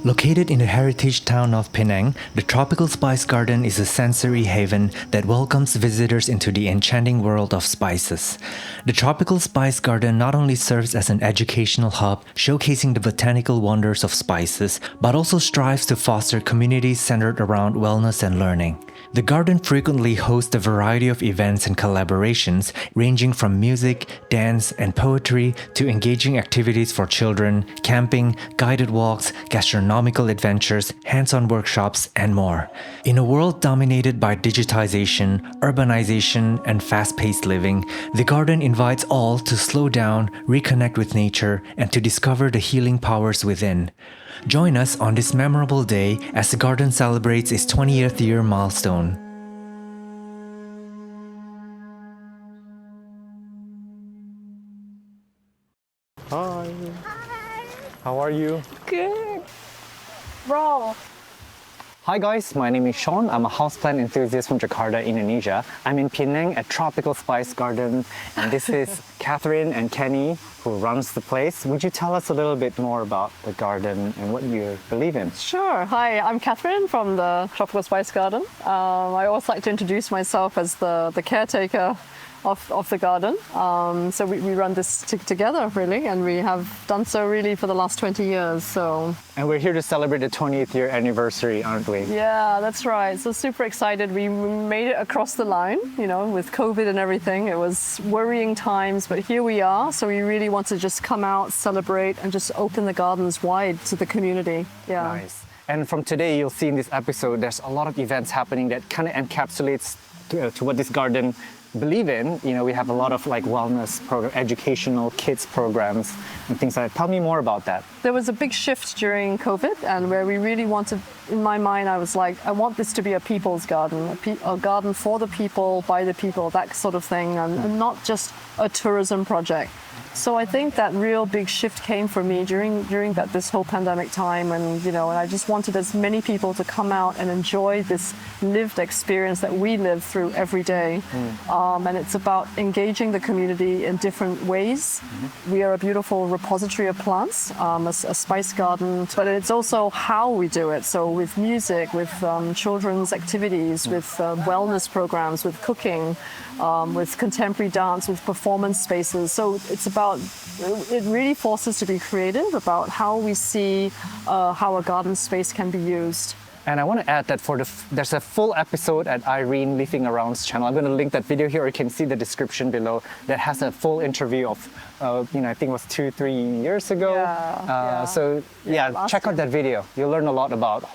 Located in the heritage town of Penang, the Tropical Spice Garden is a sensory haven that welcomes visitors into the enchanting world of spices. The Tropical Spice Garden not only serves as an educational hub showcasing the botanical wonders of spices, but also strives to foster communities centered around wellness and learning. The garden frequently hosts a variety of events and collaborations, ranging from music, dance, and poetry to engaging activities for children, camping, guided walks, gastronomical adventures, hands-on workshops, and more. In a world dominated by digitization, urbanization, and fast-paced living, the garden invites all to slow down, reconnect with nature, and to discover the healing powers within. Join us on this memorable day as the garden celebrates its 20th year milestone. Hi. How are you? Good. Raw. Hi guys, my name is Sean. I'm a houseplant enthusiast from Jakarta, Indonesia. I'm in Penang at Tropical Spice Garden, and this is Catherine and Kenny who runs the place. Would you tell us a little bit more about the garden and what you believe in? Sure. Hi, I'm Catherine from the Tropical Spice Garden. I always like to introduce myself as the caretaker of the garden. So we run this together really, and we have done so really for the last 20 years. And we're here to celebrate the 20th year anniversary, aren't we? Yeah, that's right. So super excited. We made it across the line, you know, with COVID and everything. It was worrying times, but here we are. So we really want to just come out, celebrate, and just open the gardens wide to the community. Yeah. Nice. And from today, you'll see in this episode, there's a lot of events happening that kind of encapsulates to what this garden believe in. You know, we have a lot of like wellness program, educational kids programs and things like that. Tell me more about that. There was a big shift during COVID, and where we really wanted, in my mind, I was like, I want this to be a people's garden, a garden for the people, by the people, that sort of thing, and not just a tourism project. So I think that real big shift came for me during this whole pandemic time, and and I just wanted as many people to come out and enjoy this lived experience that we live through every day. And it's about engaging the community in different ways. We are a beautiful repository of plants, a spice garden, but it's also how we do it. So with music, with children's activities, with wellness programs, with cooking, with contemporary dance, with performance spaces. So it really forces us to be creative about how we see how a garden space can be used. And I want to add that there's a full episode at Irene Leafing Around's channel. I'm going to link that video here, or you can see the description below, that has a full interview of, I think it was 2-3 years ago. So check out that video. You'll learn a lot about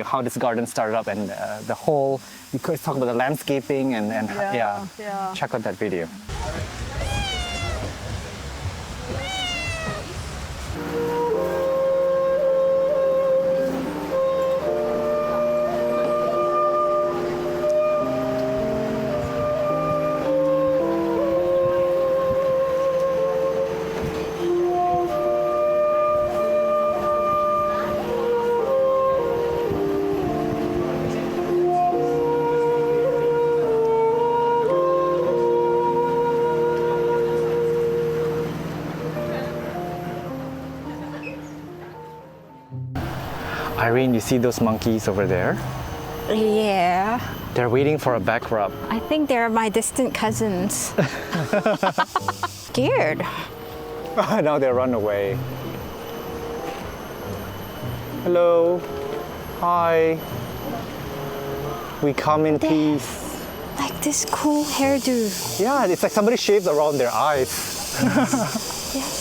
how this garden started up, and the whole, you could talk about the landscaping and check out that video. Irene, you see those monkeys over there? Yeah. They're waiting for a back rub. I think they're my distant cousins. Scared. Now they run away. Hello. Hi. We come in peace. Like this cool hairdo. Yeah, it's like somebody shaved around their eyes. Yes.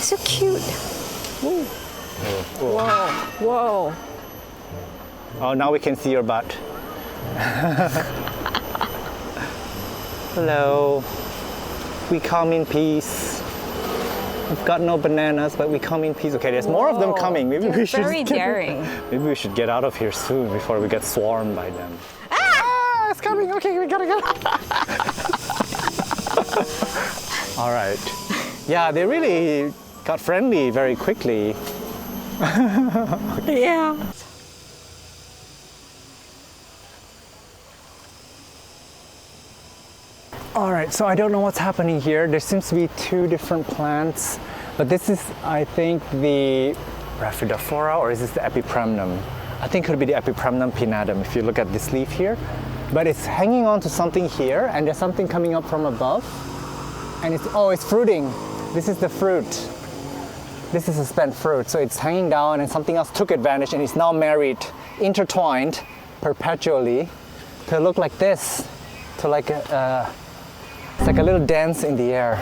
So cute. Ooh. Whoa, whoa. Oh, now we can see your butt. Hello. We come in peace. We've got no bananas, but we come in peace. Okay, there's more of them coming. Maybe we should very daring. Maybe we should get out of here soon before we get swarmed by them. Ah, it's coming. Okay, we gotta go. All right. Yeah, they really got friendly very quickly. Yeah. All right, so I don't know what's happening here. There seems to be two different plants, but this is, I think, the Rhaphidophora, or is this the Epipremnum? I think it could be the Epipremnum pinnatum if you look at this leaf here. But it's hanging on to something here, and there's something coming up from above. And it's fruiting. This is the fruit. This is a spent fruit. So it's hanging down, and something else took advantage, and it's now married, intertwined perpetually to look like this, to like it's like a little dance in the air.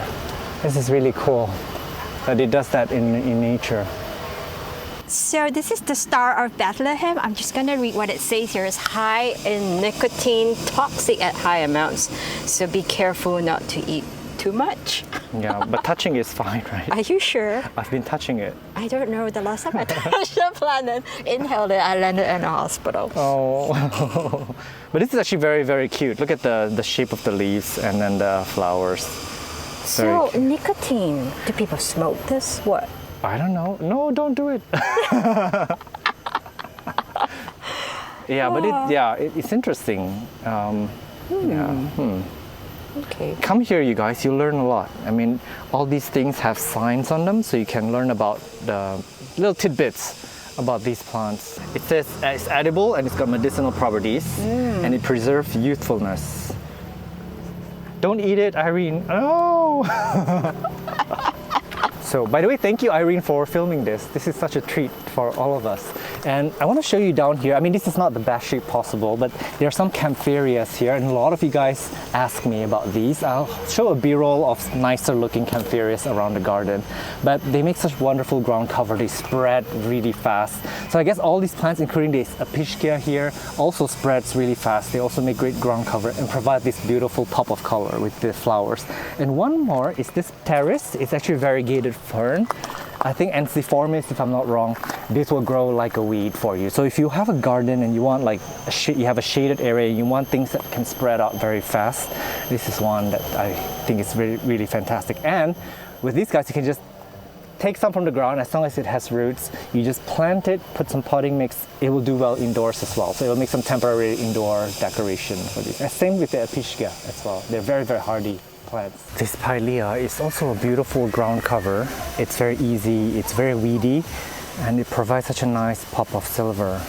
This is really cool that it does that in nature. So this is the Star of Bethlehem. I'm just going to read what it says here. It's high in nicotine, toxic at high amounts. So be careful not to eat too much. Yeah, but touching is fine, right? Are you sure? I've been touching it. I don't know. The last time I touched the plant and inhaled it, I landed in a hospital. Oh, but this is actually very, very cute. Look at the shape of the leaves and then the flowers. So nicotine, do people smoke this? What? I don't know. No, don't do it. Yeah, but it's interesting. Okay. Come here, you guys. You'll learn a lot. I mean, all these things have signs on them, so you can learn about the little tidbits about these plants. It says it's edible and it's got medicinal properties, and it preserves youthfulness. Don't eat it, Irene. Oh! So, by the way, thank you, Irene, for filming this. This is such a treat for all of us. And I want to show you down here. I mean, this is not the best shape possible, but there are some Campharias here, and a lot of you guys ask me about these. I'll show a B-roll of nicer looking Campharias around the garden, but they make such wonderful ground cover. They spread really fast. So I guess all these plants, including this Apischia here, also spreads really fast. They also make great ground cover and provide this beautiful pop of color with the flowers. And one more is this Pteris. It's actually a variegated fern. I think Ensiformis, if I'm not wrong, this will grow like a weed for you. So if you have a garden and you want like you have a shaded area, you want things that can spread out very fast, this is one that I think is really, really fantastic. And with these guys, you can just take some from the ground. As long as it has roots, you just plant it, put some potting mix, it will do well indoors as well. So it will make some temporary indoor decoration for these. And same with the Apischia as well. They're very, very hardy plants. This Pilea is also a beautiful ground cover. It's very easy, it's very weedy, and it provides such a nice pop of silver.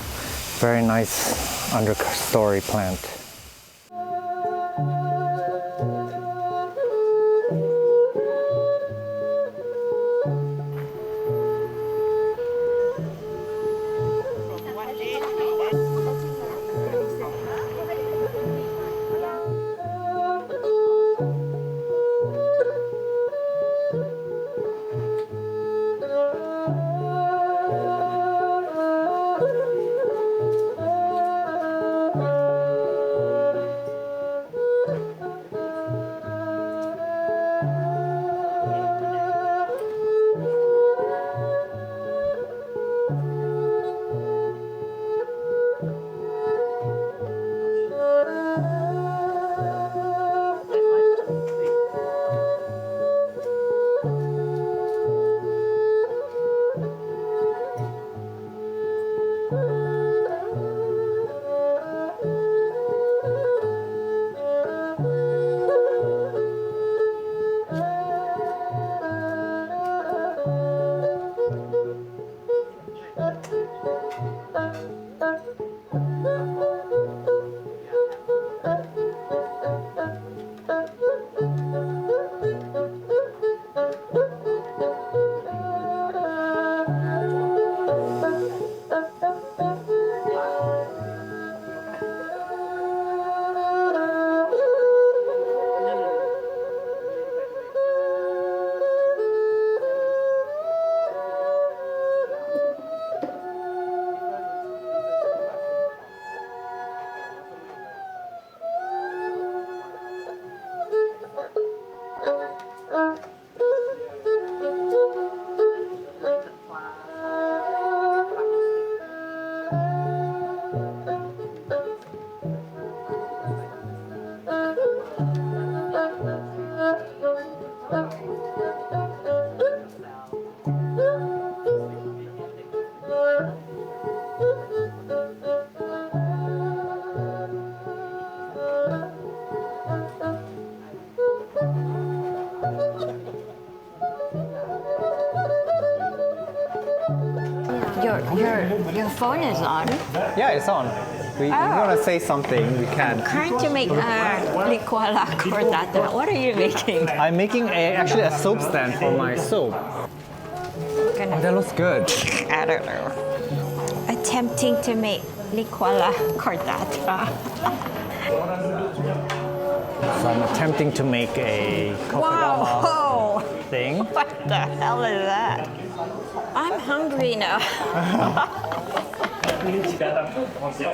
Very nice understory plant. God. Your phone is on. Yeah, it's on. We want to say something, we can. Trying to make liquala cordata. What are you making? I'm making actually a soap stand for my soap. Oh, that looks good. I don't know. Attempting to make liquala cordata. So I'm attempting to make a kokodama Wow! thing. What the hell is that? I'm hungry now.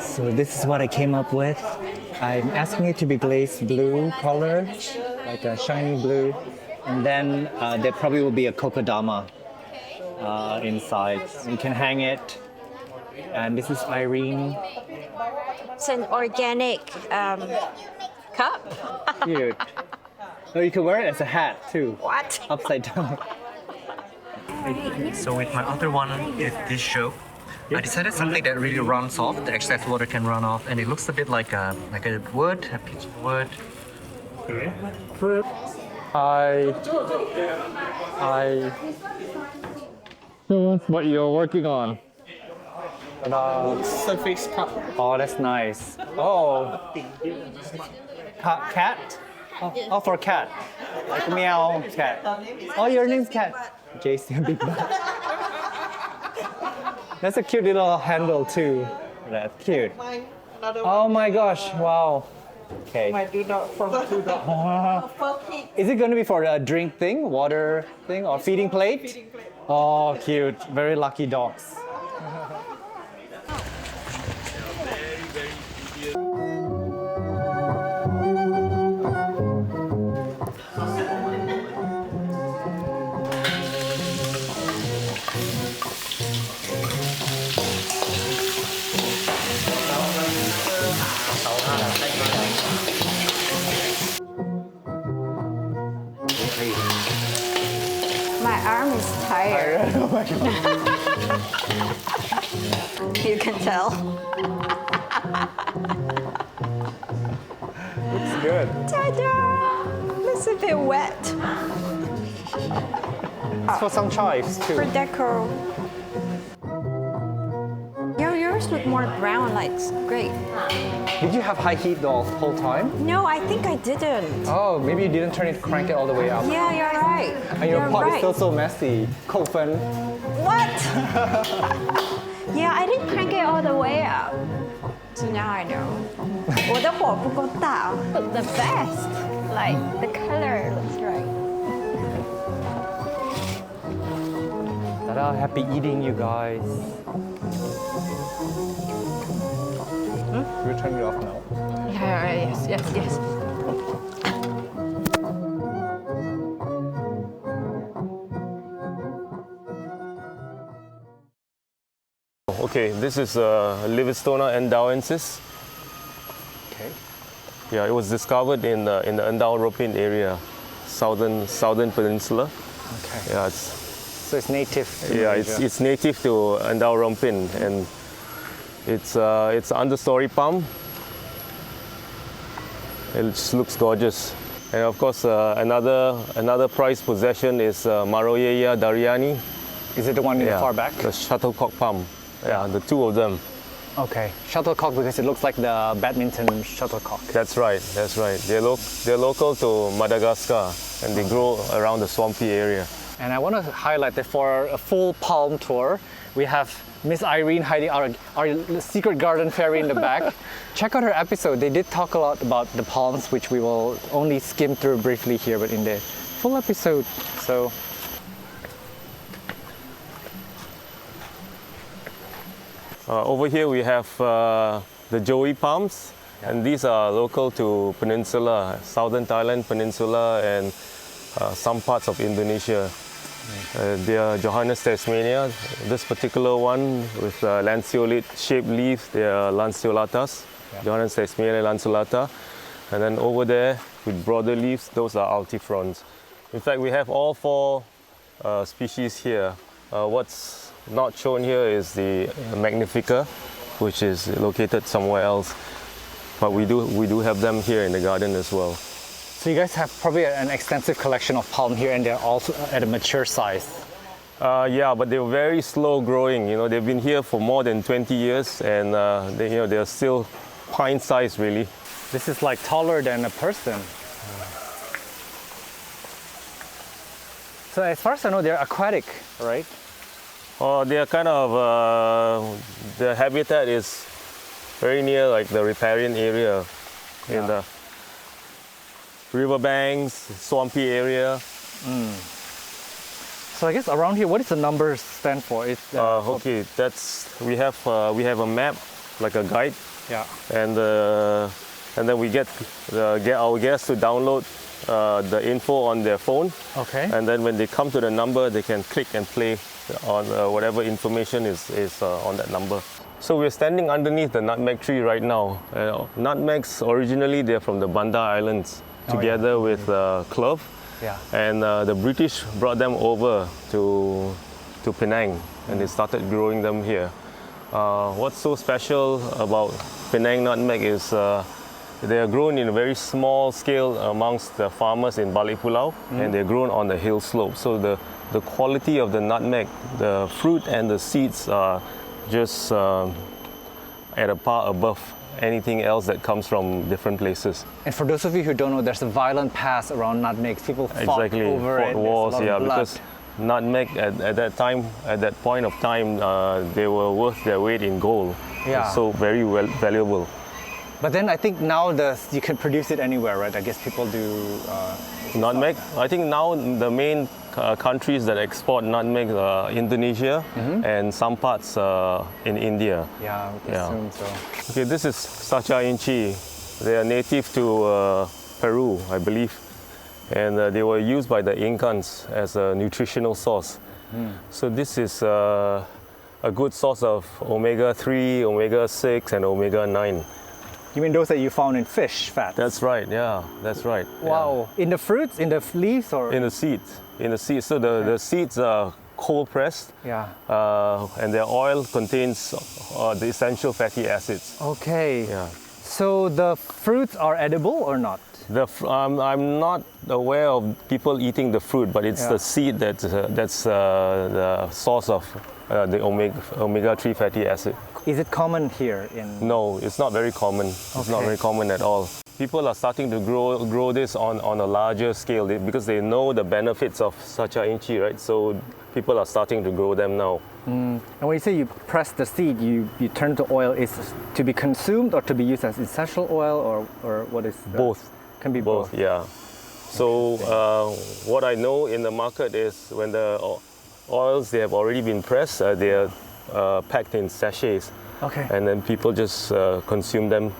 So this is what I came up with. I'm asking it to be glazed blue color, like a shiny blue. And then there probably will be a kokodama inside. You can hang it. And this is Irene. It's an organic cup. Cute. So you can wear it as a hat too. What? Upside down. So with my other one, with this show, I decided something that really runs off, the excess water can run off, and it looks a bit like a wood, a piece of wood. What you're working on? Surface cup. Oh, that's nice. Oh, cat? Oh, for cat. Like meow cat. Oh, your name's Cat. Jason Big Butt. That's a cute little handle too. That's cute. Oh my gosh! Wow. Okay. Is it going to be for a drink thing, water thing, or feeding plate? Feeding plate. Oh, cute. Very lucky dogs. My arm is tired. You can tell. Looks good. Ta-da! Looks a bit wet. It's for some chives For too. decor. Yours look more brown, like it's great. Did you have high heat the whole time? No, I think I didn't. Oh, maybe you didn't crank it all the way up. Yeah, you're right. And your You're pot is right. still so messy. Kofen. What? Yeah, I didn't crank it all the way up. So now I know. 我的火不够大 but the best. Like the color looks right. Ta-da, happy eating, you guys. We'll turn it off now. Yeah, yes. Okay, this is Livistona endowensis. Okay. Yeah, it was discovered in the Endau-Ropin area, southern peninsula. Okay. Yeah, So it's native to Malaysia. it's native to Endau-Ropin, and it's understory palm. It just looks gorgeous. And of course, another prized possession is Maroyeya dariani. Is it the one in the far back? The shuttlecock palm. Yeah, the two of them. Okay. Shuttlecock because it looks like the badminton shuttlecock. That's right. They're local to Madagascar, and they grow around the swampy area. And I want to highlight that for a full palm tour, we have Miss Irene hiding our secret garden fairy in the back. Check out her episode. They did talk a lot about the palms, which we will only skim through briefly here, but in the full episode. So. Over here we have the Joey palms, and these are local to Peninsula, southern Thailand Peninsula, and some parts of Indonesia. They are Johannes Tasmania. This particular one with lanceolate-shaped leaves, they are lanceolatas. Johannes Tasmania lanceolata. And then over there with broader leaves, those are altifrons. In fact, we have all four species here. What's not shown here is the Magnifica, which is located somewhere else. But we do have them here in the garden as well. So you guys have probably an extensive collection of palm here, and they're also at a mature size. Yeah, but they were very slow growing. You know, they've been here for more than 20 years, and they're still pint-sized, really. This is like taller than a person. So as far as I know, they're aquatic, right? They are kind of the habitat is very near like the riparian area, in the riverbanks, swampy area. So I guess around here, what does the numbers stand for? It's Okay, we have a map, like a guide, yeah. and then we get our guests to download the info on their phone. Okay. And then when they come to the number, they can click and play on whatever information is on that number. So we're standing underneath the nutmeg tree right now. Nutmegs, originally they're from the Banda Islands, together with clove. Yeah. And the British brought them over to Penang, and they started growing them here. What's so special about Penang nutmeg is they are grown in a very small scale amongst the farmers in Balik Pulau, and they're grown on the hill slope. So the quality of the nutmeg, the fruit and the seeds are just at a par above anything else that comes from different places. And for those of you who don't know, there's a violent past around nutmegs. People fought over it. Wars, There's a lot of blood. because nutmeg at that point of time, they were worth their weight in gold. Yeah. So very valuable. But then I think now you can produce it anywhere, right? I guess people do. Nutmeg, I think now the main countries that export nutmeg are Indonesia and some parts in India. Yeah, I would assume so. Okay, this is Sacha inchi. They are native to Peru, I believe, and they were used by the Incans as a nutritional source. So this is a good source of omega-3, omega-6 and omega-9. You mean those that you found in fish fat? That's right, yeah, that's right. Wow. In the fruits, in the leaves, or? In the seeds. So the seeds are cold pressed. Yeah. And their oil contains the essential fatty acids. Okay. Yeah. So the fruits are edible or not? I'm not aware of people eating the fruit, but it's the seed that's the source of the omega-3 fatty acid. Is it common here in? No, it's not very common. It's not very common at all. People are starting to grow this on a larger scale because they know the benefits of Sacha inchi, right? So people are starting to grow them now. And when you say you press the seed, you turn to oil, is to be consumed or to be used as essential oil, or what is that? Both. Can be both. Yeah. So what I know in the market is when the oils, they have already been pressed, they are packed in sachets. Okay. And then people just consume them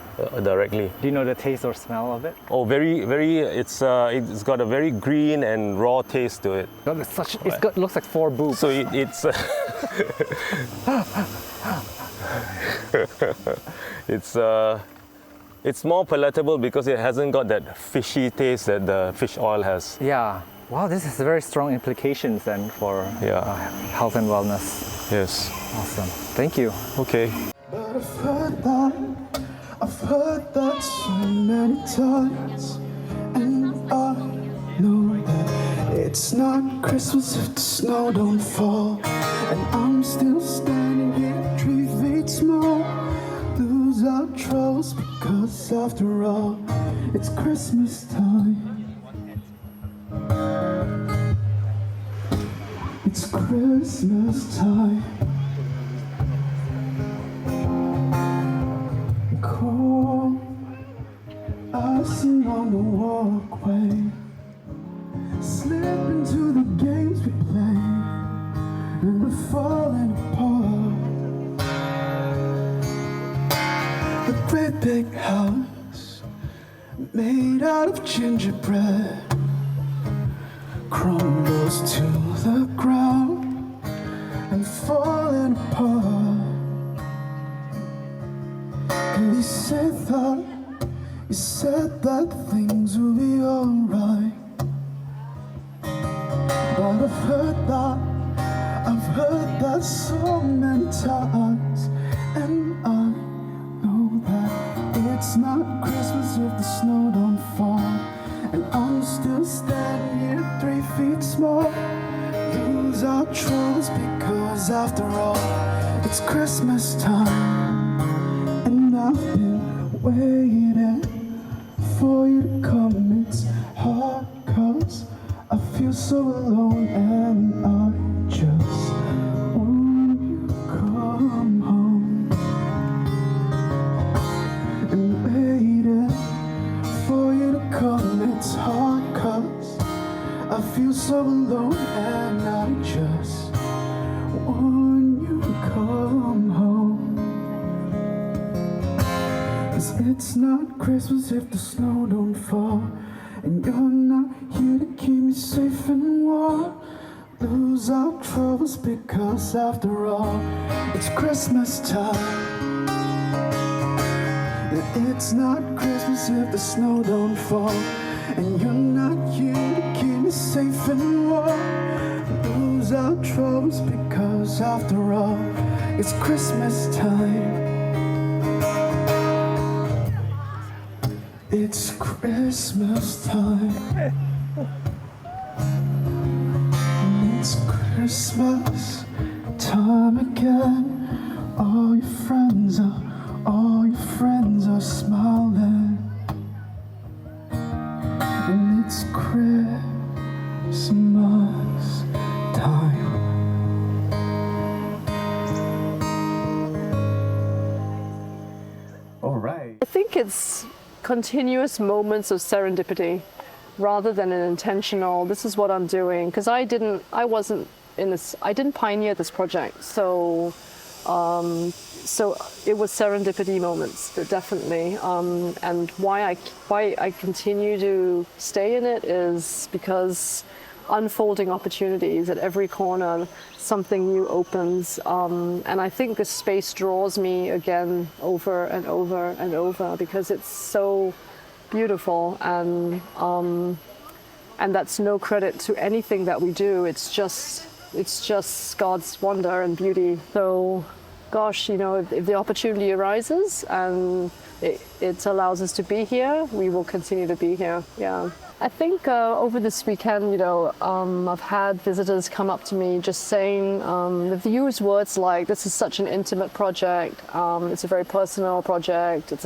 directly. Do you know the taste or smell of it? Oh, very. It's got a very green and raw taste to it. No, looks like 4 boobs. So it's it's more palatable because it hasn't got that fishy taste that the fish oil has. Yeah. Wow, this has very strong implications then for health and wellness. Yes. Awesome. Thank you. Okay. But I've heard that so many times, and I know that it's not Christmas if the snow don't fall, and I'm still standing here 3 feet small. Lose our troubles because after all, it's Christmas time. It's Christmas time. Cold icing on the walkway, slip into the games we play, and we're falling apart. The great big house made out of gingerbread crumbles to the ground and falling apart. And you said that things will be alright. But I've heard that so many times, and I know that it's not Christmas if the snow don't fall, and I'm still standing here 3 feet small. Lose our our troubles because after all, it's Christmas time. And I've been waiting for you to come. It's hard cause I feel so alone and I just want you to come home. And waiting for you to come, it's hard cause I feel so alone and I just want you to come home. 'Cause it's not Christmas if the snow don't fall, and you're not here to keep me safe and warm. Lose our troubles because after all, it's Christmas time. And it's not Christmas if the snow don't fall, and you're not here to keep me safe and warm. Lose our troubles because after all, it's Christmas time. It's Christmas time. It's Christmas time again. All your friends are smiling. And it's Christmas time. All right. I think it's continuous moments of serendipity rather than an intentional, this is what I'm doing. Because I didn't pioneer this project. So it was serendipity moments, definitely. And why I continue to stay in it is because unfolding opportunities at every corner, something new opens. And I think this space draws me again over and over and over because it's so beautiful, and that's no credit to anything that we do. It's just God's wonder and beauty. So gosh, if the opportunity arises and it allows us to be here, we will continue to be here. Yeah. I think over this weekend, I've had visitors come up to me just saying, they've used words like, this is such an intimate project, it's a very personal project, it's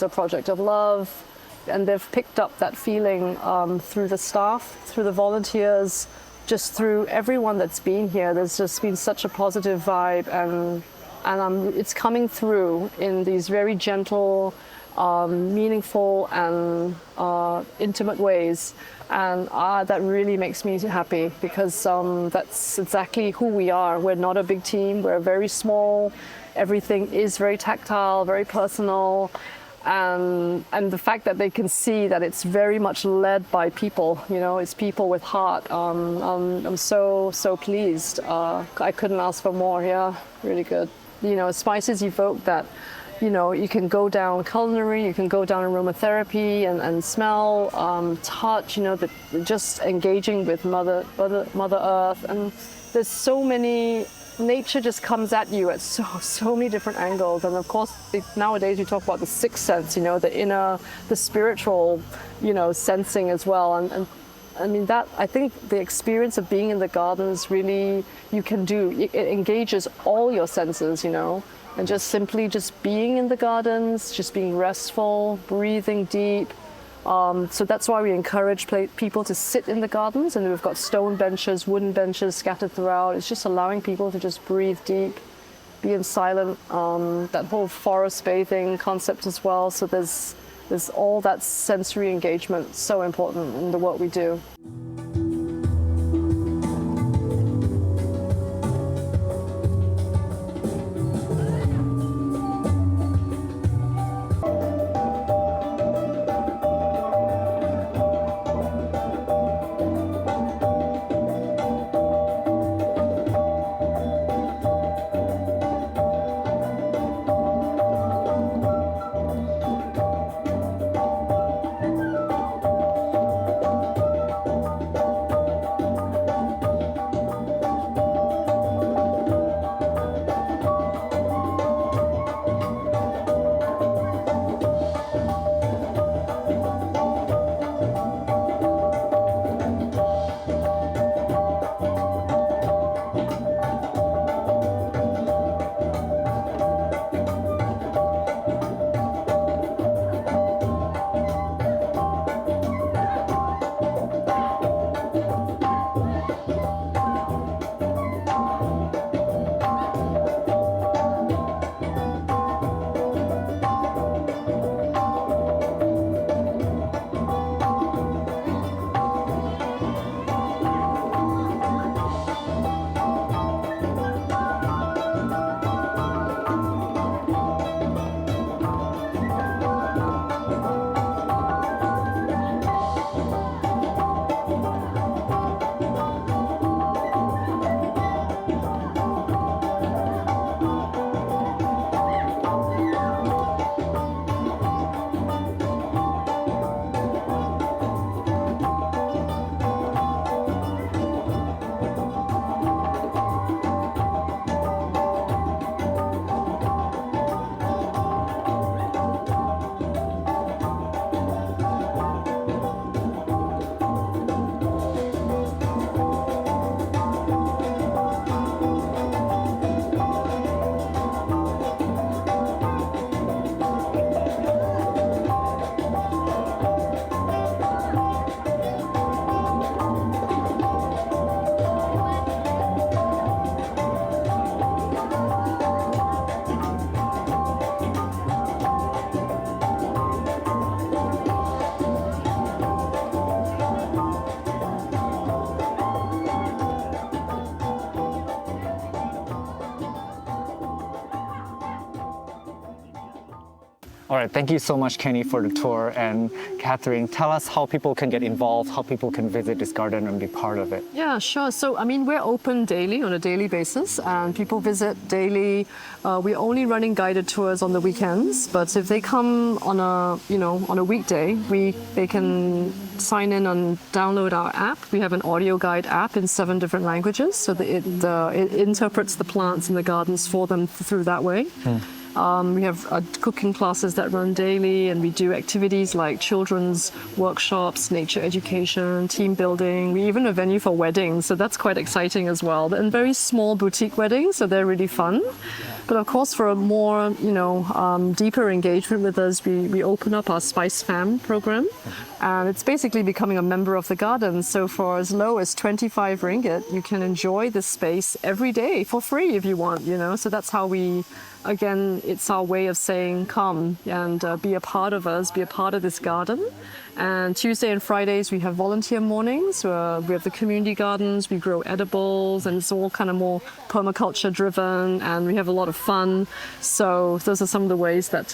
a project of love. And they've picked up that feeling through the staff, through the volunteers, just through everyone that's been here. There's just been such a positive vibe, and it's coming through in these very gentle, meaningful and intimate ways, and that really makes me happy because that's exactly who we are. We're not a big team, we're very small, everything is very tactile, very personal, and the fact that they can see that it's very much led by people, it's people with heart. I'm so pleased. I couldn't ask for more. Yeah, really good. Spices evoke that. You can go down culinary, you can go down aromatherapy and smell, touch, just engaging with Mother Earth. And there's so many, nature just comes at you at so many different angles. And of course, nowadays we talk about the sixth sense, the inner, the spiritual, sensing as well. And I mean, I think the experience of being in the gardens really, it engages all your senses, and just simply being in the gardens, just being restful, breathing deep. So that's why we encourage people to sit in the gardens, and we've got stone benches, wooden benches scattered throughout. It's just allowing people to just breathe deep, be in silent, that whole forest bathing concept as well. So there's all that sensory engagement, so important in the work we do. All right, thank you so much, Kenny, for the tour. And Catherine, tell us how people can get involved, how people can visit this garden and be part of it. Yeah, sure. So, I mean, we're open daily on a daily basis, and people visit daily. We're only running guided tours on the weekends, but if they come on a weekday, they can sign in and download our app. We have an audio guide app in 7 different languages, so that it interprets the plants in the gardens for them through that way. We have cooking classes that run daily, and we do activities like children's workshops, nature education, team building. We even have a venue for weddings, so that's quite exciting as well. And very small boutique weddings, so they're really fun. But of course, for a more deeper engagement with us, we open up our Spice Fam program, and it's basically becoming a member of the garden. So for as low as 25 ringgit, you can enjoy this space every day for free if you want. So that's how we. Again, it's our way of saying, come and be a part of us, be a part of this garden. And Tuesday and Fridays, we have volunteer mornings. We have the community gardens, we grow edibles, and it's all kind of more permaculture driven, and we have a lot of fun. So those are some of the ways that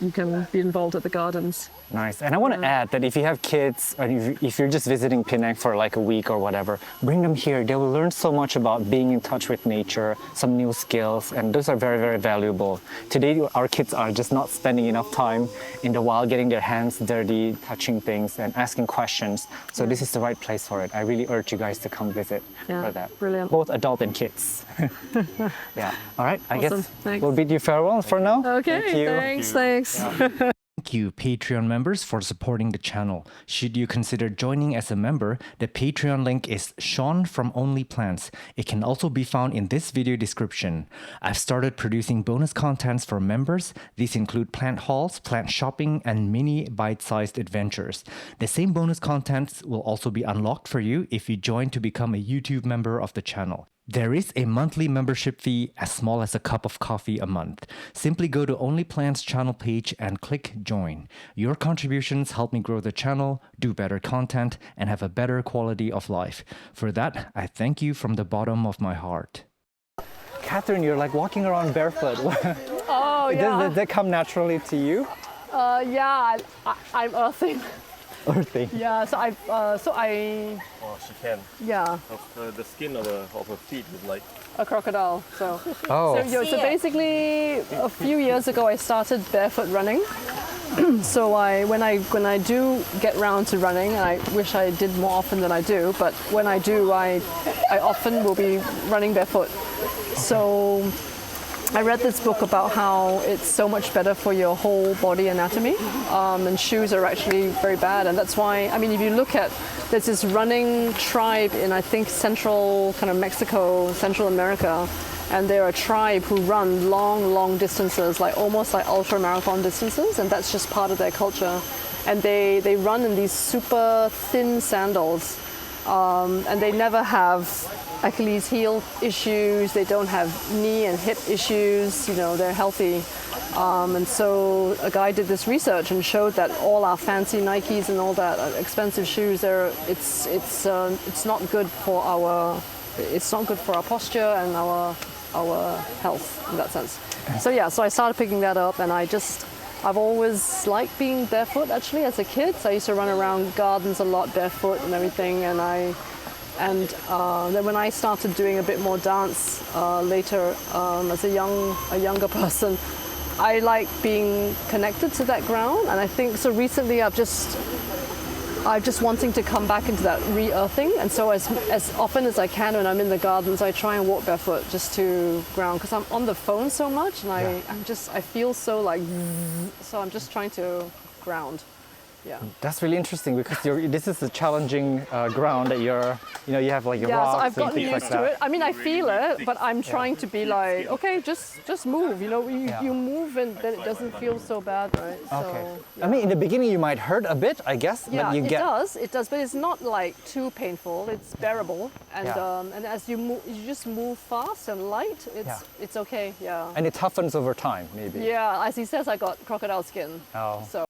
you can be involved at the gardens. Nice. And I want to add that if you have kids, or if you're just visiting Penang for like a week or whatever, bring them here. They will learn so much about being in touch with nature, some new skills, and those are very, very valuable. Today, our kids are just not spending enough time in the wild getting their hands dirty, touching things, and asking questions. So this is the right place for it. I really urge you guys to come visit for that. Brilliant. Both adult and kids. Yeah. All right. I Awesome. guess Thanks. we'll bid you farewell for now. Okay, Thank you. thanks. Thank you, Patreon members, for supporting the channel. Should you consider joining as a member, the Patreon link is Sean from Only Plants. It can also be found in this video description. I've started producing bonus contents for members. These include plant hauls, plant shopping, and mini bite-sized adventures. The same bonus contents will also be unlocked for you if you join to become a YouTube member of the channel. There is a monthly membership fee as small as a cup of coffee a month. Simply go to Only Plants channel page and click join. Your contributions help me grow the channel, do better content, and have a better quality of life. For that, I thank you from the bottom of my heart. Catherine, you're like walking around barefoot. Oh, yeah. Did that come naturally to you? Yeah, I'm earthing. Earthing. Yeah, so I. Oh, she can. Yeah, The skin of her feet is like. a crocodile. So. Oh. So basically, a few years ago, I started barefoot running. So when I do get round to running, and I wish I did more often than I do, but when I do, I often will be running barefoot. So I read this book about how it's so much better for your whole body anatomy, and shoes are actually very bad. And that's why, I mean, if you look at, there's this running tribe in, I think, central kind of Mexico, Central America, and they're a tribe who run long distances, like almost like ultra marathon distances, and that's just part of their culture. And they run in these super thin sandals, and they never have Achilles heel issues, they don't have knee and hip issues, they're healthy. And so a guy did this research and showed that all our fancy Nikes and all that expensive shoes, it's not good for our posture and our health in that sense. So I started picking that up, and I've always liked being barefoot actually as a kid. So I used to run around gardens a lot barefoot and everything, and then when I started doing a bit more dance later as a younger person, I like being connected to that ground, and I think so. Recently, I'm just wanting to come back into that re-earthing, and so as often as I can when I'm in the gardens, I try and walk barefoot just to ground, because I'm on the phone so much, and I feel so like, so I'm just trying to ground. Yeah. That's really interesting, because this is a challenging ground that you have like your rocks so I've and gotten things used like to that. it. I mean, I feel it, but I'm trying to be like, okay, just move. You move, and then it doesn't feel so bad, right? Okay. So, I mean, in the beginning you might hurt a bit, I guess. yeah, but it does, but it's not like too painful. It's bearable, and and as you move, you just move fast and light. It's okay. Yeah. And it toughens over time, maybe. Yeah, as he says, I got crocodile skin. Oh. So.